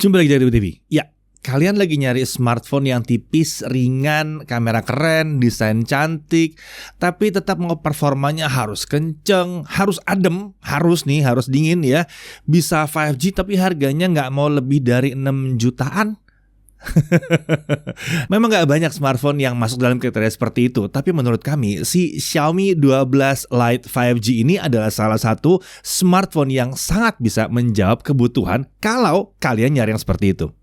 Jumpa lagi dari TV. Ya, kalian lagi nyari smartphone yang tipis, ringan, kamera keren, desain cantik, tapi tetap mau performanya harus kenceng, harus adem, harus dingin ya. Bisa 5G tapi harganya nggak mau lebih dari 6 jutaan. Memang gak banyak smartphone yang masuk dalam kriteria seperti itu, tapi menurut kami si Xiaomi 12 Lite 5G ini adalah salah satu smartphone yang sangat bisa menjawab kebutuhan kalau kalian nyari yang seperti itu.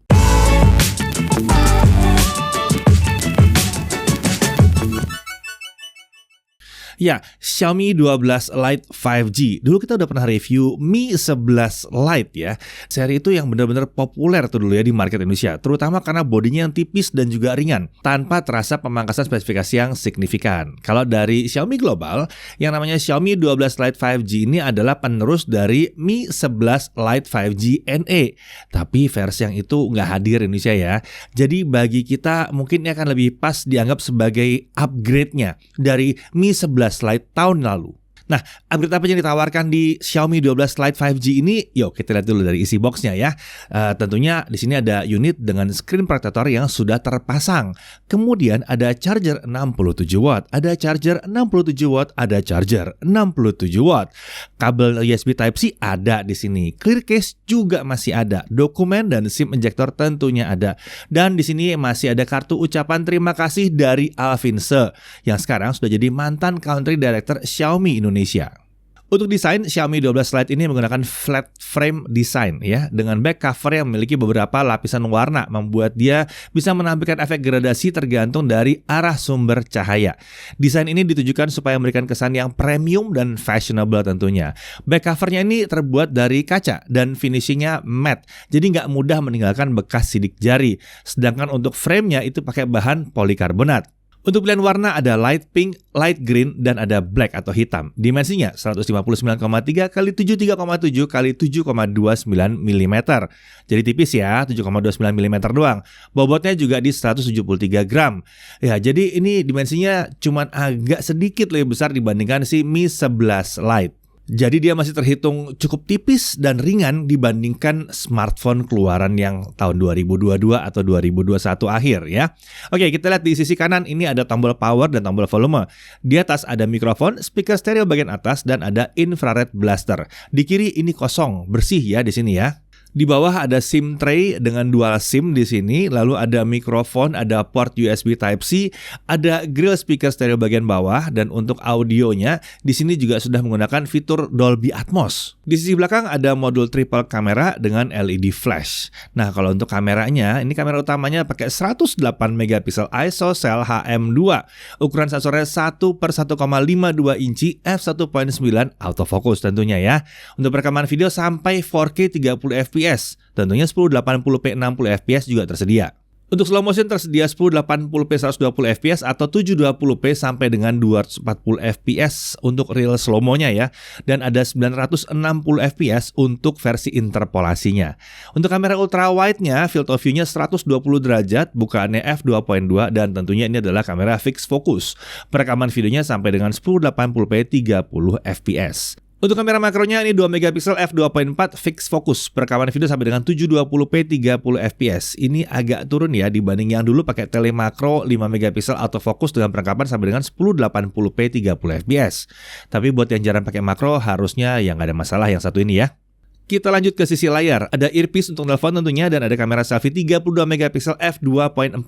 Ya, Xiaomi 12 Lite 5G. Dulu kita udah pernah review Mi 11 Lite ya. Seri itu yang benar-benar populer tuh dulu ya di market Indonesia, terutama karena bodinya yang tipis dan juga ringan, tanpa terasa pemangkasan spesifikasi yang signifikan. Kalau dari Xiaomi global, yang namanya Xiaomi 12 Lite 5G ini adalah penerus dari Mi 11 Lite 5G NE. Tapi versi yang itu nggak hadir di Indonesia ya. Jadi bagi kita mungkin ini akan lebih pas dianggap sebagai upgrade-nya dari Mi 11 Lite tahun lalu. Nah, upgrade apa yang ditawarkan di Xiaomi 12 Lite 5G ini? Yuk kita lihat dulu dari isi boxnya ya. Tentunya di sini ada unit dengan screen protector yang sudah terpasang. Kemudian ada charger 67 watt, ada charger 67 watt, ada charger 67 watt. Kabel USB Type-C ada di sini. Clear case juga masih ada. Dokumen dan SIM injector tentunya ada. Dan di sini masih ada kartu ucapan terima kasih dari Alvinse yang sekarang sudah jadi mantan country director Xiaomi Indonesia. Untuk desain, Xiaomi 12 Lite ini menggunakan flat frame design ya, dengan back cover yang memiliki beberapa lapisan warna, membuat dia bisa menampilkan efek gradasi tergantung dari arah sumber cahaya. Desain ini ditujukan supaya memberikan kesan yang premium dan fashionable tentunya. Back covernya ini terbuat dari kaca dan finishingnya matte, jadi nggak mudah meninggalkan bekas sidik jari. Sedangkan untuk framenya itu pakai bahan polikarbonat. Untuk pilihan warna ada light pink, light green, dan ada black atau hitam. Dimensinya 159,3 x 73,7 x 7,29 mm. Jadi tipis ya, 7,29 mm doang. Bobotnya juga di 173 gram. Ya, jadi ini dimensinya cuman agak sedikit lebih besar dibandingkan si Mi 11 Lite. Jadi dia masih terhitung cukup tipis dan ringan dibandingkan smartphone keluaran yang tahun 2022 atau 2021 akhir ya. Oke, kita lihat di sisi kanan ini ada tombol power dan tombol volume. Di atas ada mikrofon, speaker stereo bagian atas, dan ada infrared blaster. Di kiri ini kosong, bersih ya di sini ya. Di bawah ada SIM tray dengan dual SIM di sini, lalu ada mikrofon, ada port USB Type-C, ada grill speaker stereo bagian bawah, dan untuk audionya di sini juga sudah menggunakan fitur Dolby Atmos. Di sisi belakang ada modul triple kamera dengan LED flash. Nah, kalau untuk kameranya, ini kamera utamanya pakai 108 megapiksel ISOCELL HM2, ukuran sensornya 1/1,52 inci f1.9 autofocus tentunya ya. Untuk rekaman video sampai 4K 30 fps. Tentunya 1080p 60 fps juga tersedia. Untuk slow motion tersedia 1080p 120 fps atau 720p sampai dengan 240 fps untuk real slow-mo-nya ya. Dan ada 960 fps untuk versi interpolasinya. Untuk kamera ultra wide-nya, field of view-nya 120 derajat, bukaannya f2.2, dan tentunya ini adalah kamera fixed focus. Perekaman videonya sampai dengan 1080p 30 fps. Untuk kamera makronya ini 2 megapiksel f2.4 fixed focus, perekaman video sampai dengan 720p 30 fps. Ini agak turun ya dibanding yang dulu pakai tele makro 5 megapiksel autofocus dengan perekaman sampai dengan 1080p 30 fps. Tapi buat yang jarang pakai makro harusnya yang nggak ada masalah yang satu ini ya. Kita lanjut ke sisi layar. Ada earpiece untuk telepon tentunya, dan ada kamera selfie 32 megapiksel f2.45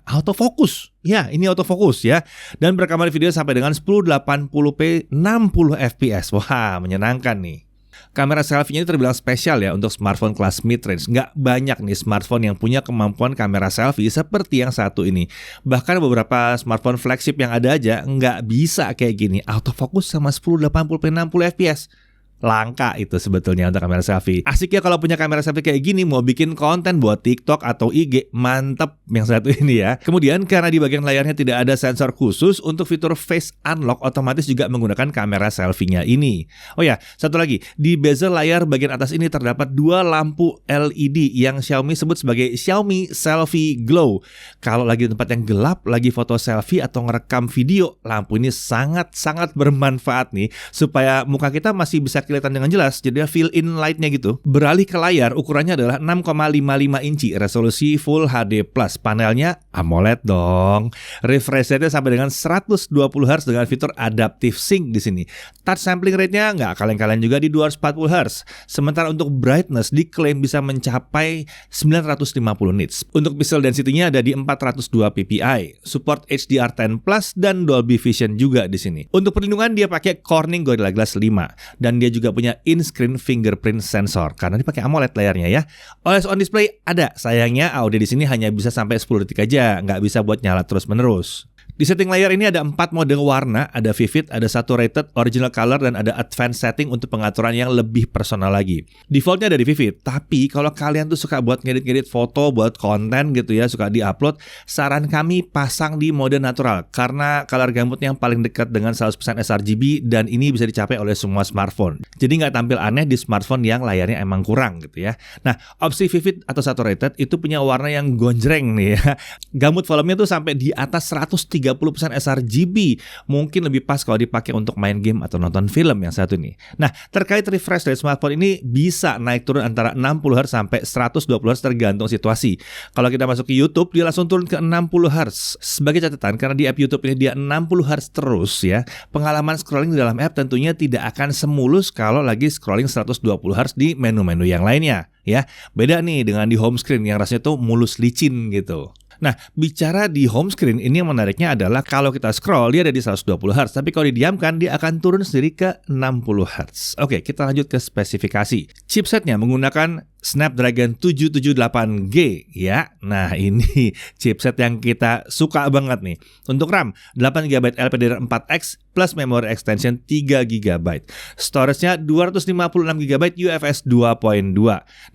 autofocus. Ya, ini autofocus ya. Dan perekaman video sampai dengan 1080p 60 fps. Wah, menyenangkan nih. Kamera selfie-nya ini terbilang spesial ya untuk smartphone kelas mid-range. Nggak banyak nih smartphone yang punya kemampuan kamera selfie seperti yang satu ini. Bahkan beberapa smartphone flagship yang ada aja nggak bisa kayak gini. Autofocus sama 1080p 60 fps. Langka itu sebetulnya untuk kamera selfie. Asik ya kalau punya kamera selfie kayak gini, mau bikin konten buat TikTok atau IG, mantep yang satu ini ya. Kemudian karena di bagian layarnya tidak ada sensor khusus, untuk fitur face unlock otomatis juga menggunakan kamera selfie-nya ini. Oh ya, satu lagi, di bezel layar bagian atas ini terdapat dua lampu LED yang Xiaomi sebut sebagai Xiaomi Selfie Glow. Kalau lagi di tempat yang gelap, lagi foto selfie atau ngerekam video, lampu ini sangat-sangat bermanfaat nih supaya muka kita masih bisa kelihatan dengan jelas, jadi fill in lightnya gitu. Beralih ke layar, ukurannya adalah 6,55 inci, resolusi Full HD+. Panelnya AMOLED dong. Refresh rate-nya sampai dengan 120 Hz dengan fitur Adaptive Sync di sini. Touch sampling rate-nya nggak kaleng-kaleng juga di 240 Hz. Sementara untuk brightness diklaim bisa mencapai 950 nits. Untuk pixel density-nya ada di 402 ppi. Support HDR10+ dan Dolby Vision juga di sini. Untuk perlindungan dia pakai Corning Gorilla Glass 5 dan dia juga punya in-screen fingerprint sensor karena dipakai AMOLED layarnya ya. Always on display ada, sayangnya audio di sini hanya bisa sampai 10 detik aja, nggak bisa buat nyala terus-menerus. Di setting layar ini ada 4 mode warna, ada vivid, ada saturated, original color, dan ada advanced setting untuk pengaturan yang lebih personal lagi. Defaultnya ada di vivid, tapi kalau kalian tuh suka buat ngedit-ngedit foto, buat konten gitu ya, suka di-upload, saran kami pasang di mode natural, karena color gamut yang paling dekat dengan 100% sRGB, dan ini bisa dicapai oleh semua smartphone. Jadi nggak tampil aneh di smartphone yang layarnya emang kurang gitu ya. Nah, opsi vivid atau saturated itu punya warna yang gonjreng nih ya. Gamut volumenya tuh sampai di atas 130% sRGB, mungkin lebih pas kalau dipakai untuk main game atau nonton film yang satu nih. Nah, terkait refresh dari smartphone ini bisa naik turun antara 60 Hz sampai 120 Hz tergantung situasi. Kalau kita masuk ke YouTube, dia langsung turun ke 60 Hz. Sebagai catatan, karena di app YouTube ini dia 60 Hz terus ya, pengalaman scrolling di dalam app tentunya tidak akan semulus kalau lagi scrolling 120 Hz di menu-menu yang lainnya ya. Beda nih dengan di home screen yang rasanya tuh mulus licin gitu. Nah, bicara di home screen, ini yang menariknya adalah kalau kita scroll, dia ada di 120 Hz. Tapi kalau didiamkan, dia akan turun sendiri ke 60 Hz. Oke, kita lanjut ke spesifikasi. Chipsetnya menggunakan Snapdragon 778G ya. Nah, ini chipset yang kita suka banget nih. Untuk RAM, 8GB LPDDR4X plus memory extension 3GB. Storage-nya 256GB UFS 2.2.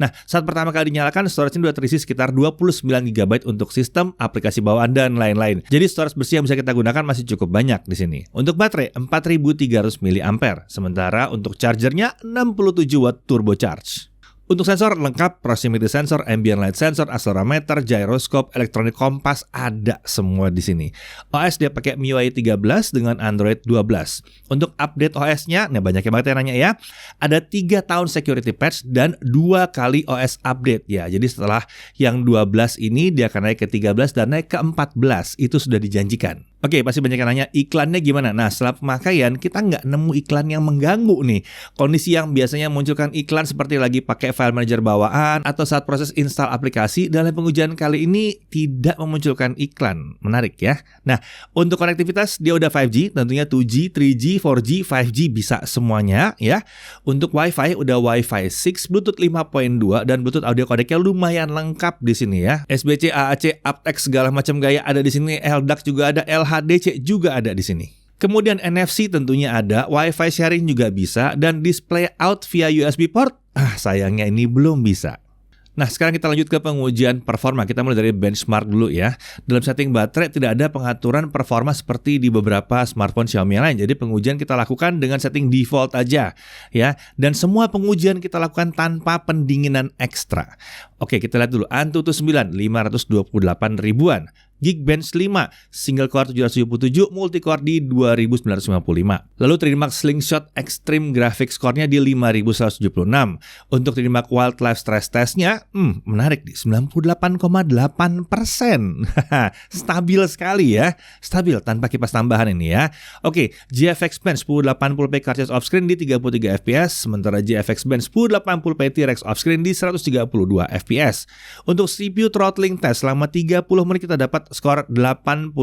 Nah, saat pertama kali dinyalakan, storage-nya sudah terisi sekitar 29GB untuk sistem, aplikasi bawaan, dan lain-lain. Jadi storage bersih yang bisa kita gunakan masih cukup banyak di sini. Untuk baterai, 4300 mAh. Sementara untuk chargernya 67 watt turbo charge. Untuk sensor lengkap, proximity sensor, ambient light sensor, accelerometer, gyroscope, elektronik kompas ada semua di sini. OS dia pakai MIUI 13 dengan Android 12. Untuk update OS-nya, nah banyak banget yang nanya ya. Ada 3 tahun security patch dan 2 kali OS update ya. Jadi setelah yang 12 ini dia akan naik ke 13 dan naik ke 14. Itu sudah dijanjikan. Oke, pasti banyak yang nanya iklannya gimana? Nah, setelah pemakaian kita nggak nemu iklan yang mengganggu nih. Kondisi yang biasanya munculkan iklan seperti lagi pakai file manager bawaan atau saat proses install aplikasi, dalam pengujian kali ini tidak memunculkan iklan. Menarik ya. Nah, untuk konektivitas dia udah 5G, tentunya 2G, 3G, 4G, 5G bisa semuanya ya. Untuk Wi-Fi udah Wi-Fi 6, Bluetooth 5.2 dan Bluetooth audio codec-nya lumayan lengkap di sini ya. SBC, AAC, aptX segala macam gaya ada di sini, LDAC juga ada, HDC juga ada di sini. Kemudian NFC tentunya ada, Wi-Fi sharing juga bisa, dan display out via USB port, sayangnya ini belum bisa. Nah, sekarang kita lanjut ke pengujian performa. Kita mulai dari benchmark dulu ya. Dalam setting baterai tidak ada pengaturan performa seperti di beberapa smartphone Xiaomi lain. Jadi pengujian kita lakukan dengan setting default aja ya. Dan semua pengujian kita lakukan tanpa pendinginan ekstra. Oke, kita lihat dulu. Antutu 9 528 ribuan. Geekbench 5, single core 777, multi-core di 2955. Lalu 3D Mark Slingshot Extreme Graphics Score-nya di 5176. Untuk 3D Mark Wildlife Stress Test-nya, menarik di 98,8%. Stabil sekali ya. Stabil tanpa kipas tambahan ini ya. Oke, GFX Bench 1080p Cartridge off-screen di 33 fps, sementara GFX Bench 1080p T-Rex off-screen di 132 fps. Untuk CPU throttling test selama 30 menit kita dapat skor 83%.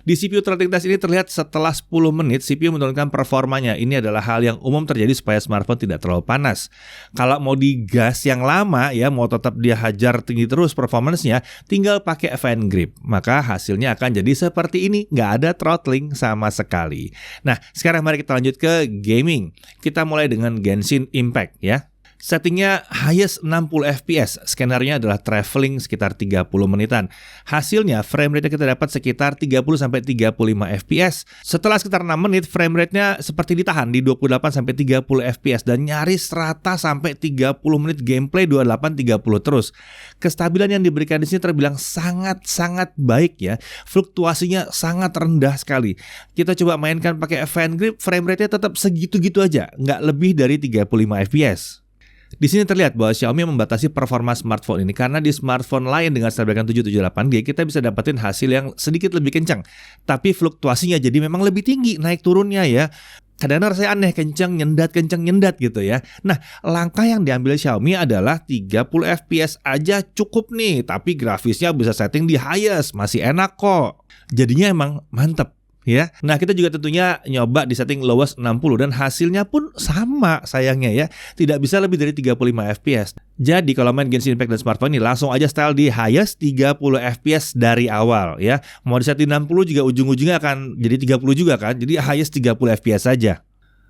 Di CPU throttling test ini terlihat setelah 10 menit CPU menurunkan performanya. Ini adalah hal yang umum terjadi supaya smartphone tidak terlalu panas. Kalau mau digas yang lama ya, mau tetap dia hajar tinggi terus performance-nya, tinggal pakai fan grip. Maka hasilnya akan jadi seperti ini, nggak ada throttling sama sekali. Nah, sekarang mari kita lanjut ke gaming. Kita mulai dengan Genshin Impact ya. Settingnya highest 60 fps, skenernya adalah traveling sekitar 30 menitan. Hasilnya frame rate kita dapat sekitar 30-35 fps. Setelah sekitar 6 menit, frame rate-nya seperti ditahan di 28-30 fps dan nyaris rata sampai 30 menit gameplay 28-30 terus. Kestabilan yang diberikan di sini terbilang sangat-sangat baik ya. Fluktuasinya sangat rendah sekali. Kita coba mainkan pakai Fan Grip, frame rate-nya tetap segitu-gitu aja, nggak lebih dari 35 fps. Di sini terlihat bahwa Xiaomi membatasi performa smartphone ini karena di smartphone lain dengan Snapdragon 778G kita bisa dapetin hasil yang sedikit lebih kencang, tapi fluktuasinya jadi memang lebih tinggi naik turunnya ya. Kadang-kadang rasanya aneh, kencang nyendat gitu ya. Nah, langkah yang diambil Xiaomi adalah 30 fps aja cukup nih, tapi grafisnya bisa setting di highest, masih enak kok. Jadinya emang mantep ya. Nah, kita juga tentunya nyoba di setting lowest 60 dan hasilnya pun sama sayangnya ya. Tidak bisa lebih dari 35 fps. Jadi kalau main Genshin Impact dan smartphone ini langsung aja style di highest 30 fps dari awal ya. Mau di setting 60 juga ujung-ujungnya akan jadi 30 juga kan. Jadi highest 30 fps saja.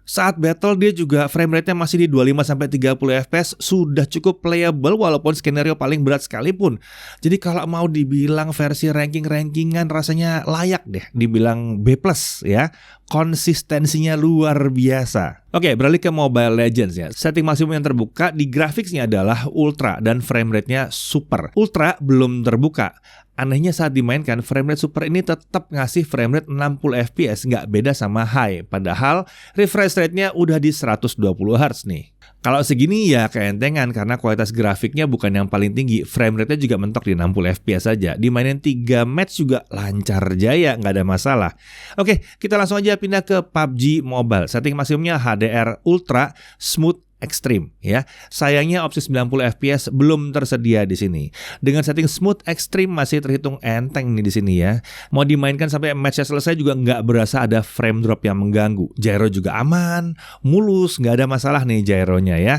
Saat battle dia juga frame rate-nya masih di 25-30 fps, sudah cukup playable walaupun skenario paling berat sekalipun. Jadi kalau mau dibilang versi ranking-rankingan rasanya layak deh dibilang B+ ya. Konsistensinya luar biasa. Oke, beralih ke Mobile Legends ya. Setting maksimum yang terbuka di grafiknya adalah Ultra dan frame rate-nya Super. Ultra belum terbuka. Anehnya saat dimainkan, frame rate Super ini tetap ngasih frame rate 60 fps, nggak beda sama High. Padahal refresh rate-nya udah di 120 Hz nih. Kalau segini ya keentengan karena kualitas grafiknya bukan yang paling tinggi. Frame rate-nya juga mentok di 60 fps saja. Dimainin 3 match juga lancar jaya, nggak ada masalah. Oke, kita langsung aja pindah ke PUBG Mobile. Setting maksimumnya HDR Ultra Smooth Extreme ya. Sayangnya opsi 90 fps belum tersedia di sini. Dengan setting Smooth Extreme masih terhitung enteng nih di sini ya. Mau dimainkan sampai matchnya selesai juga nggak berasa ada frame drop yang mengganggu. Gyro juga aman, mulus, nggak ada masalah nih gyronya ya.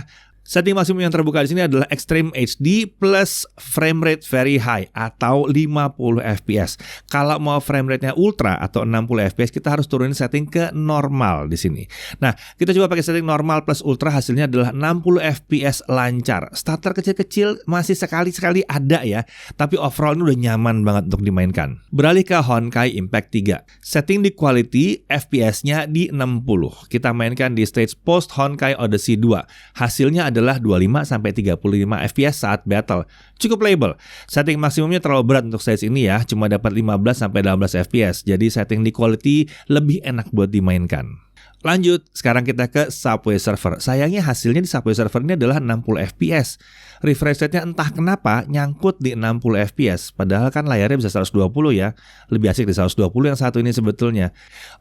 Setting maksimum yang terbuka di sini adalah Extreme HD plus frame rate very high atau 50 fps. Kalau mau frame rate-nya ultra atau 60 fps kita harus turunin setting ke normal di sini. Nah, kita coba pakai setting normal plus ultra, hasilnya adalah 60 fps lancar. Starter kecil-kecil masih sekali-sekali ada ya, tapi overall ini udah nyaman banget untuk dimainkan. Beralih ke Honkai Impact 3. Setting di quality fps-nya di 60. Kita mainkan di stage post Honkai Odyssey 2. Hasilnya adalah 25-35 fps saat battle. Cukup playable. Setting maksimumnya terlalu berat untuk stage ini ya, cuma dapat 15-18 fps. Jadi setting di quality lebih enak buat dimainkan. Lanjut, sekarang kita ke Subway Surfer. Sayangnya hasilnya di Subway Surfer ini adalah 60 fps. Refresh rate-nya entah kenapa nyangkut di 60 fps. Padahal kan layarnya bisa 120 ya. Lebih asik di 120 yang satu ini sebetulnya.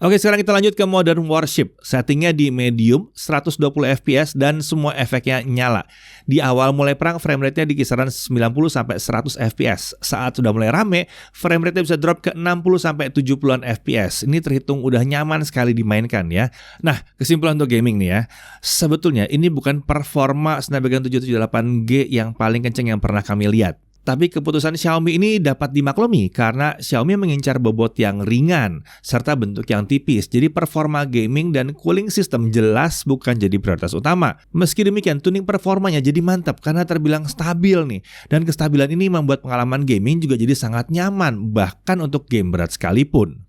Oke, sekarang kita lanjut ke Modern Warship. Settingnya di medium, 120 fps dan semua efeknya nyala. Di awal mulai perang frame rate-nya di kisaran 90-100 fps. Saat sudah mulai rame, frame rate-nya bisa drop ke 60-70-an fps. Ini terhitung udah nyaman sekali dimainkan ya. Nah, kesimpulan untuk gaming nih ya. Sebetulnya ini bukan performa Snapdragon 778G yang paling kenceng yang pernah kami lihat. Tapi keputusan Xiaomi ini dapat dimaklumi karena Xiaomi mengincar bobot yang ringan serta bentuk yang tipis. Jadi performa gaming dan cooling system jelas bukan jadi prioritas utama. Meski demikian, tuning performanya jadi mantap karena terbilang stabil nih. Dan kestabilan ini membuat pengalaman gaming juga jadi sangat nyaman, bahkan untuk game berat sekalipun.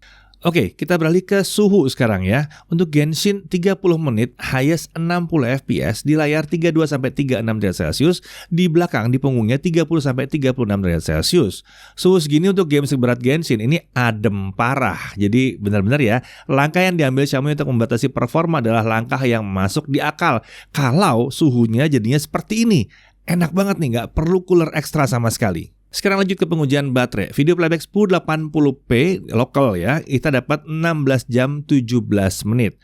Oke, kita beralih ke suhu sekarang ya. Untuk Genshin 30 menit highest 60 fps di layar 32-36 derajat Celcius, di belakang di punggungnya 30-36 derajat Celcius. Suhu segini untuk game seberat Genshin ini adem parah. Jadi benar-benar ya, langkah yang diambil Xiaomi untuk membatasi performa adalah langkah yang masuk di akal. Kalau suhunya jadinya seperti ini, enak banget nih, nggak perlu cooler ekstra sama sekali. Sekarang lanjut ke pengujian baterai. Video playback 1080p lokal ya, kita dapat 16 jam 17 menit.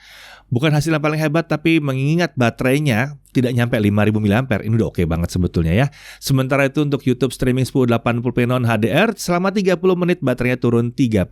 Bukan hasil yang paling hebat, tapi mengingat baterainya tidak nyampe 5000 mAh, ini udah oke banget sebetulnya ya. Sementara itu untuk YouTube streaming 1080p non HDR selama 30 menit baterainya turun 3%.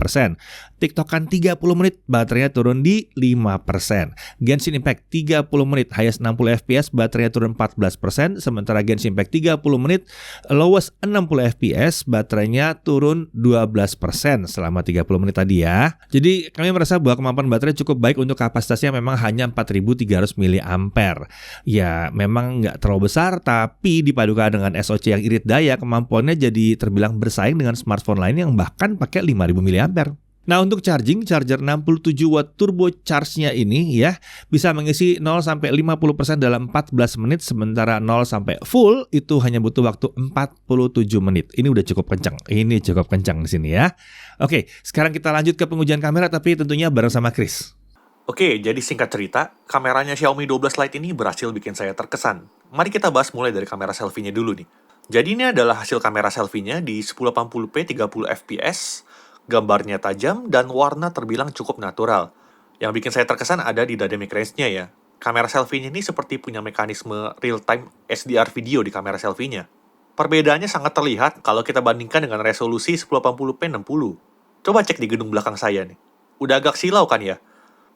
TikTokan 30 menit baterainya turun di 5%. Genshin Impact 30 menit highest 60 fps baterainya turun 14%, sementara Genshin Impact 30 menit lowest 60 fps baterainya turun 12% selama 30 menit tadi ya. Jadi kami merasa bahwa kemampuan baterai cukup baik untuk kapasitasnya memang hanya 4300 mAh. Ya, ya memang nggak terlalu besar, tapi dipadukan dengan SoC yang irit daya, kemampuannya jadi terbilang bersaing dengan smartphone lain yang bahkan pakai 5000 mAh. Nah, untuk charging, charger 67 watt turbo charge-nya ini ya bisa mengisi 0 sampai 50% dalam 14 menit, sementara 0 sampai full itu hanya butuh waktu 47 menit. Ini udah cukup kencang. Ini cukup kencang di sini ya. Oke, sekarang kita lanjut ke pengujian kamera, tapi tentunya bareng sama Chris. Oke, jadi singkat cerita, kameranya Xiaomi 12 Lite ini berhasil bikin saya terkesan. Mari kita bahas mulai dari kamera selfie-nya dulu nih. Jadi ini adalah hasil kamera selfie-nya di 1080p 30 fps, gambarnya tajam, dan warna terbilang cukup natural. Yang bikin saya terkesan ada di dynamic range-nya ya. Kamera selfie-nya ini seperti punya mekanisme real-time SDR video di kamera selfie-nya. Perbedaannya sangat terlihat kalau kita bandingkan dengan resolusi 1080p 60. Coba cek di gedung belakang saya nih. Udah agak silau kan ya?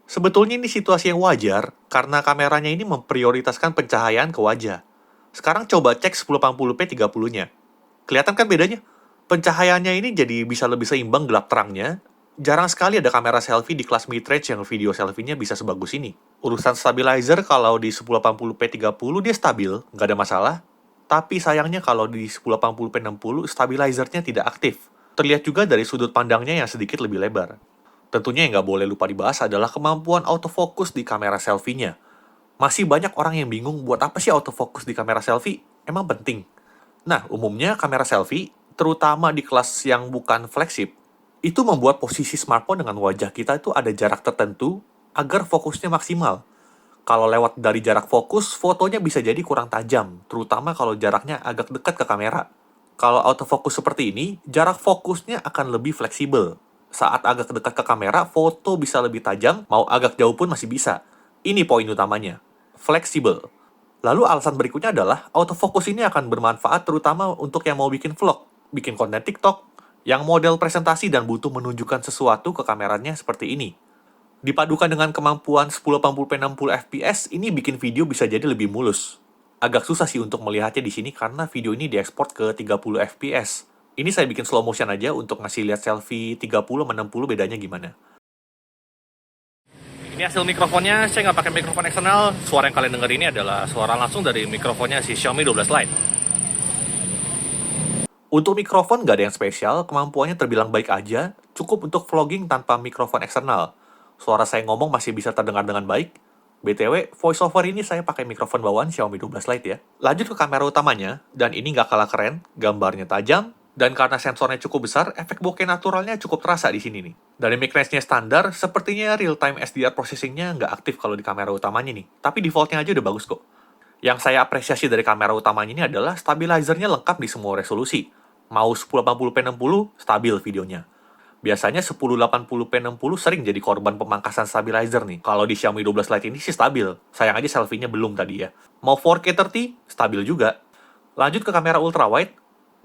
Sebetulnya ini situasi yang wajar, karena kameranya ini memprioritaskan pencahayaan ke wajah. Sekarang coba cek 1080p 30-nya. Kelihatan kan bedanya? Pencahayaannya ini jadi bisa lebih seimbang gelap terangnya. Jarang sekali ada kamera selfie di kelas mid-range yang video selfie-nya bisa sebagus ini. Urusan stabilizer kalau di 1080p 30 dia stabil, nggak ada masalah. Tapi sayangnya kalau di 1080p 60 stabilizernya tidak aktif. Terlihat juga dari sudut pandangnya yang sedikit lebih lebar. Tentunya yang nggak boleh lupa dibahas adalah kemampuan autofocus di kamera selfie-nya. Masih banyak orang yang bingung buat apa sih autofocus di kamera selfie? Emang penting? Nah, umumnya kamera selfie, terutama di kelas yang bukan flagship, itu membuat posisi smartphone dengan wajah kita itu ada jarak tertentu agar fokusnya maksimal. Kalau lewat dari jarak fokus, fotonya bisa jadi kurang tajam, terutama kalau jaraknya agak dekat ke kamera. Kalau autofocus seperti ini, jarak fokusnya akan lebih fleksibel. Saat agak dekat ke kamera, foto bisa lebih tajam, mau agak jauh pun masih bisa. Ini poin utamanya, fleksibel. Lalu alasan berikutnya adalah, autofocus ini akan bermanfaat terutama untuk yang mau bikin vlog, bikin konten TikTok, yang model presentasi dan butuh menunjukkan sesuatu ke kameranya seperti ini. Dipadukan dengan kemampuan 1080p 60 fps, ini bikin video bisa jadi lebih mulus. Agak susah sih untuk melihatnya di sini karena video ini diekspor ke 30 fps. Ini saya bikin slow motion aja untuk ngasih lihat selfie 30 sama 60 bedanya gimana. Ini hasil mikrofonnya, saya nggak pakai mikrofon eksternal. Suara yang kalian denger ini adalah suara langsung dari mikrofonnya si Xiaomi 12 Lite. Untuk mikrofon nggak ada yang spesial, kemampuannya terbilang baik aja, cukup untuk vlogging tanpa mikrofon eksternal. Suara saya ngomong masih bisa terdengar dengan baik. BTW, voiceover ini saya pakai mikrofon bawaan Xiaomi 12 Lite ya. Lanjut ke kamera utamanya, dan ini nggak kalah keren, gambarnya tajam, dan karena sensornya cukup besar, efek bokeh naturalnya cukup terasa di sini nih. Dynamic range-nya standar, sepertinya real-time SDR processing-nya nggak aktif kalau di kamera utamanya nih. Tapi default-nya aja udah bagus kok. Yang saya apresiasi dari kamera utamanya ini adalah stabilizer-nya lengkap di semua resolusi. Mau 1080p 60, stabil videonya. Biasanya 1080p 60 sering jadi korban pemangkasan stabilizer nih. Kalau di Xiaomi 12 Lite ini sih stabil. Sayang aja selfie-nya belum tadi ya. Mau 4K 30, stabil juga. Lanjut ke kamera ultrawide,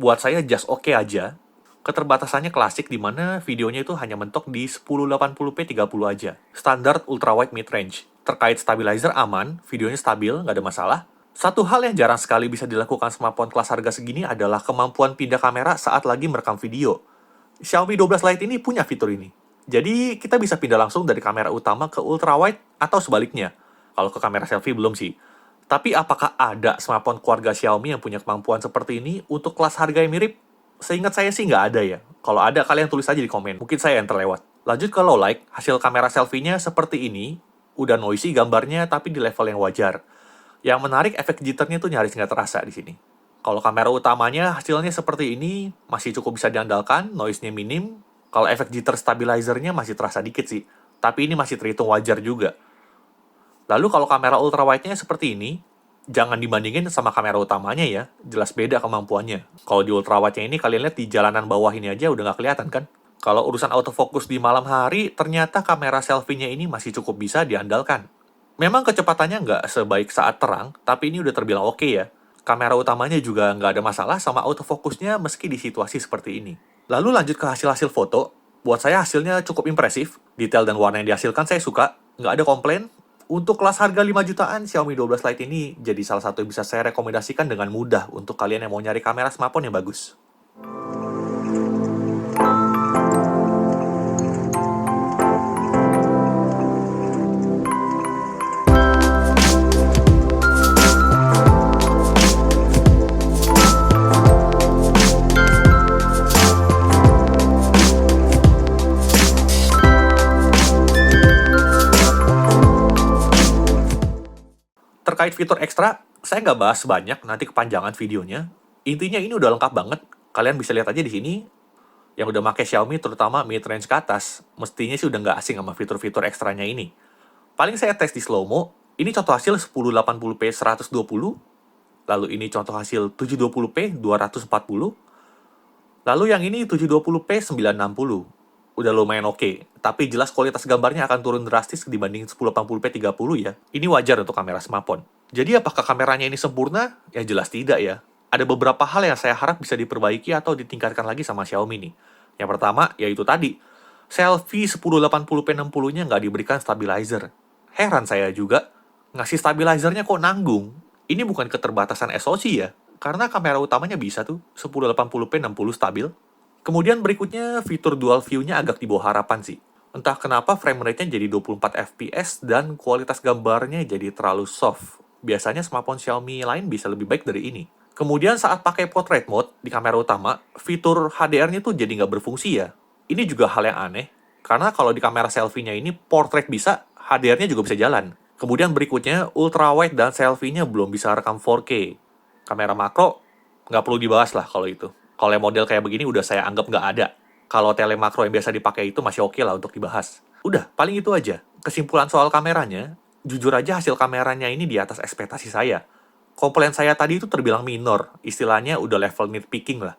buat saya just oke aja. Keterbatasannya klasik di mana videonya itu hanya mentok di 1080p 30 aja. Standar ultrawide mid-range. Terkait stabilizer aman, videonya stabil, nggak ada masalah. Satu hal yang jarang sekali bisa dilakukan smartphone kelas harga segini adalah kemampuan pindah kamera saat lagi merekam video. Xiaomi 12 Lite ini punya fitur ini. Jadi, kita bisa pindah langsung dari kamera utama ke ultrawide atau sebaliknya. Kalau ke kamera selfie belum sih. Tapi apakah ada smartphone keluarga Xiaomi yang punya kemampuan seperti ini untuk kelas harga yang mirip? Seingat saya sih nggak ada ya. Kalau ada, kalian tulis aja di komen. Mungkin saya yang terlewat. Lanjut ke low light, hasil kamera selfie-nya seperti ini. Udah noisy gambarnya, tapi di level yang wajar. Yang menarik, efek jitternya tuh nyaris nggak terasa di sini. Kalau kamera utamanya hasilnya seperti ini, masih cukup bisa diandalkan, noise-nya minim. Kalau efek jitter stabilizer-nya masih terasa dikit sih, tapi ini masih terhitung wajar juga. Lalu kalau kamera ultrawide-nya seperti ini, jangan dibandingin sama kamera utamanya ya, jelas beda kemampuannya. Kalau di ultrawide-nya ini kalian lihat di jalanan bawah ini aja udah nggak kelihatan kan? Kalau urusan autofocus di malam hari, ternyata kamera selfie-nya ini masih cukup bisa diandalkan. Memang kecepatannya nggak sebaik saat terang, tapi ini udah terbilang oke ya. Kamera utamanya juga nggak ada masalah sama autofokusnya meski di situasi seperti ini. Lalu lanjut ke hasil-hasil foto. Buat saya hasilnya cukup impresif. Detail dan warna yang dihasilkan saya suka. Nggak ada komplain. Untuk kelas harga 5 jutaan, Xiaomi 12 Lite ini jadi salah satu yang bisa saya rekomendasikan dengan mudah untuk kalian yang mau nyari kamera smartphone yang bagus. Terkait fitur ekstra, saya nggak bahas banyak, nanti kepanjangan videonya. Intinya ini udah lengkap banget. Kalian bisa lihat aja di sini. Yang udah pakai Xiaomi, terutama mid-range ke atas, mestinya sih udah nggak asing sama fitur-fitur ekstranya ini. Paling saya tes di slow-mo, ini contoh hasil 1080p 120, lalu ini contoh hasil 720p 240, lalu yang ini 720p 960. Udah lumayan oke, tapi jelas kualitas gambarnya akan turun drastis dibanding 1080p 30 ya. Ini wajar untuk kamera smartphone. Jadi apakah kameranya ini sempurna? Ya jelas tidak ya. Ada beberapa hal yang saya harap bisa diperbaiki atau ditingkatkan lagi sama Xiaomi nih. Yang pertama, yaitu tadi, selfie 1080p 60-nya nggak diberikan stabilizer. Heran saya juga, ngasih stabilizernya kok nanggung. Ini bukan keterbatasan SoC ya, karena kamera utamanya bisa tuh 1080p 60 stabil. Kemudian berikutnya, fitur dual view-nya agak di bawah harapan sih. Entah kenapa frame rate-nya jadi 24 fps dan kualitas gambarnya jadi terlalu soft. Biasanya smartphone Xiaomi lain bisa lebih baik dari ini. Kemudian saat pakai portrait mode di kamera utama, fitur HDR-nya tuh jadi nggak berfungsi ya. Ini juga hal yang aneh, karena kalau di kamera selfie-nya ini portrait bisa, HDR-nya juga bisa jalan. Kemudian berikutnya, ultrawide dan selfie-nya belum bisa rekam 4K. Kamera makro, nggak perlu dibahas lah kalau itu. Kalau yang model kayak begini udah saya anggap nggak ada. Kalau telemakro yang biasa dipakai itu masih oke lah untuk dibahas. Udah, paling itu aja. Kesimpulan soal kameranya, jujur aja hasil kameranya ini di atas ekspektasi saya. Komplain saya tadi itu terbilang minor, istilahnya udah level nitpicking lah.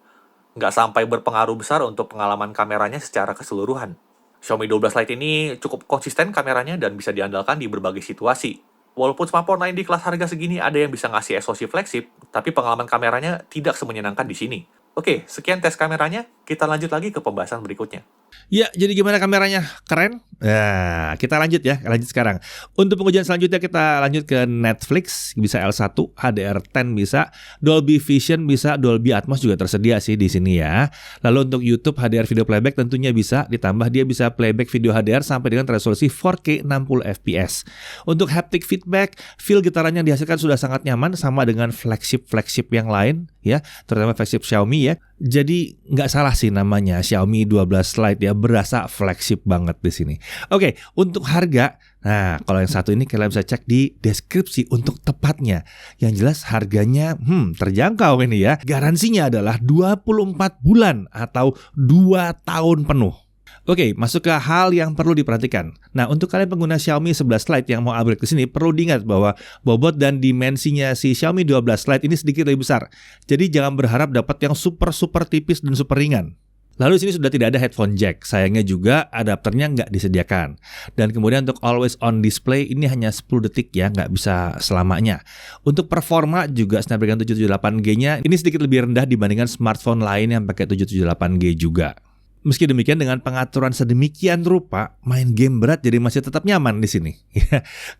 Nggak sampai berpengaruh besar untuk pengalaman kameranya secara keseluruhan. Xiaomi 12 Lite ini cukup konsisten kameranya dan bisa diandalkan di berbagai situasi. Walaupun smartphone lain di kelas harga segini ada yang bisa ngasih SoC flagship, tapi pengalaman kameranya tidak semenyenangkan di sini. Oke, sekian tes kameranya, kita lanjut lagi ke pembahasan berikutnya. Ya, jadi gimana kameranya? Keren? Nah, kita lanjut ya, lanjut sekarang. Untuk pengujian selanjutnya kita lanjut ke Netflix, bisa L1, HDR10 bisa, Dolby Vision bisa, Dolby Atmos juga tersedia sih di sini ya. Lalu untuk YouTube HDR video playback tentunya bisa, ditambah dia bisa playback video HDR sampai dengan resolusi 4K 60 fps. Untuk haptic feedback, feel getaran yang dihasilkan sudah sangat nyaman sama dengan flagship yang lain ya, terutama flagship Xiaomi ya. Jadi nggak salah sih namanya Xiaomi 12 Lite ya, berasa flagship banget di sini. Oke, untuk harga, nah kalau yang satu ini kalian bisa cek di deskripsi untuk tepatnya. Yang jelas harganya terjangkau ini ya. Garansinya adalah 24 bulan atau 2 tahun penuh. Oke, masuk ke hal yang perlu diperhatikan. Nah, untuk kalian pengguna Xiaomi 11 Lite yang mau upgrade ke sini, perlu diingat bahwa bobot dan dimensinya si Xiaomi 12 Lite ini sedikit lebih besar. Jadi jangan berharap dapat yang super tipis dan super ringan. Lalu di sini sudah tidak ada headphone jack. Sayangnya juga adapternya nggak disediakan. Dan kemudian untuk always on display ini hanya 10 detik ya, nggak bisa selamanya. Untuk performa juga Snapdragon 778G-nya ini sedikit lebih rendah dibandingkan smartphone lain yang pakai 778G juga. Meski demikian dengan pengaturan sedemikian rupa, main game berat jadi masih tetap nyaman di sini.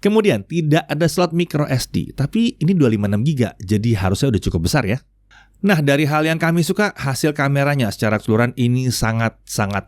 Kemudian tidak ada slot micro SD, tapi ini 256GB, jadi harusnya udah cukup besar ya. Nah, dari hal yang kami suka, hasil kameranya secara keseluruhan ini sangat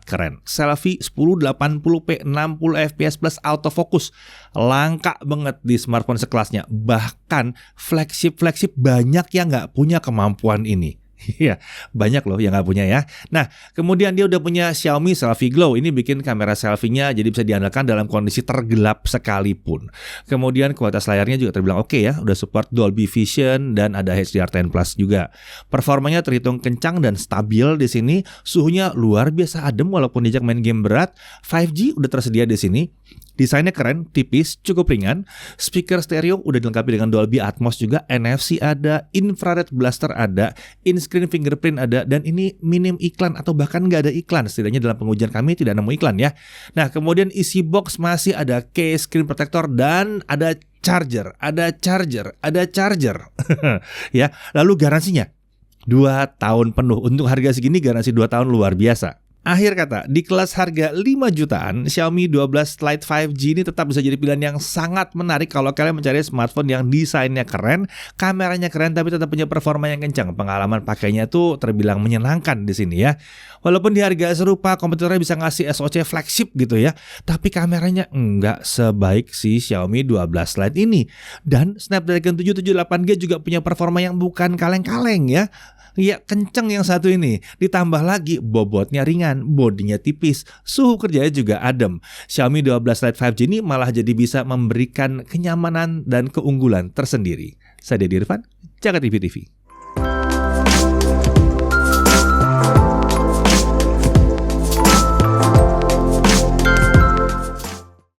keren. Selfie 1080p 60 fps plus autofocus. Langka banget di smartphone sekelasnya. Bahkan flagship banyak yang nggak punya kemampuan ini. Iya, banyak loh yang nggak punya ya. Nah, kemudian dia udah punya Xiaomi Selfie Glow. Ini bikin kamera selfie-nya jadi bisa diandalkan dalam kondisi tergelap sekalipun. Kemudian kualitas layarnya juga terbilang oke ya. Udah support Dolby Vision dan ada HDR10 Plus juga. Performanya terhitung kencang dan stabil di sini. Suhunya luar biasa adem walaupun diajak main game berat. 5G udah tersedia di sini. Desainnya keren, tipis, cukup ringan. Speaker stereo udah dilengkapi dengan Dolby Atmos juga, NFC ada, infrared blaster ada, in-screen fingerprint ada, dan ini minim iklan atau bahkan nggak ada iklan. Setidaknya dalam pengujian kami tidak nemu iklan ya. Nah, kemudian isi box masih ada case, screen protector, dan ada charger. Ya, lalu garansinya 2 tahun penuh. Untuk harga segini garansi 2 tahun luar biasa. Akhir kata, di kelas harga 5 jutaan, Xiaomi 12 Lite 5G ini tetap bisa jadi pilihan yang sangat menarik kalau kalian mencari smartphone yang desainnya keren, kameranya keren, tapi tetap punya performa yang kencang. Pengalaman pakainya tuh terbilang menyenangkan di sini ya. Walaupun di harga serupa, kompetitornya bisa ngasih SoC flagship gitu ya, tapi kameranya nggak sebaik si Xiaomi 12 Lite ini. Dan Snapdragon 778G juga punya performa yang bukan kaleng-kaleng ya. Ya, kenceng yang satu ini. Ditambah lagi bobotnya ringan. dan bodinya tipis. Suhu kerjanya juga adem. Xiaomi 12 Lite 5G ini malah jadi bisa memberikan kenyamanan dan keunggulan tersendiri. Saya Deddy Irfan, Jakarta TV TV.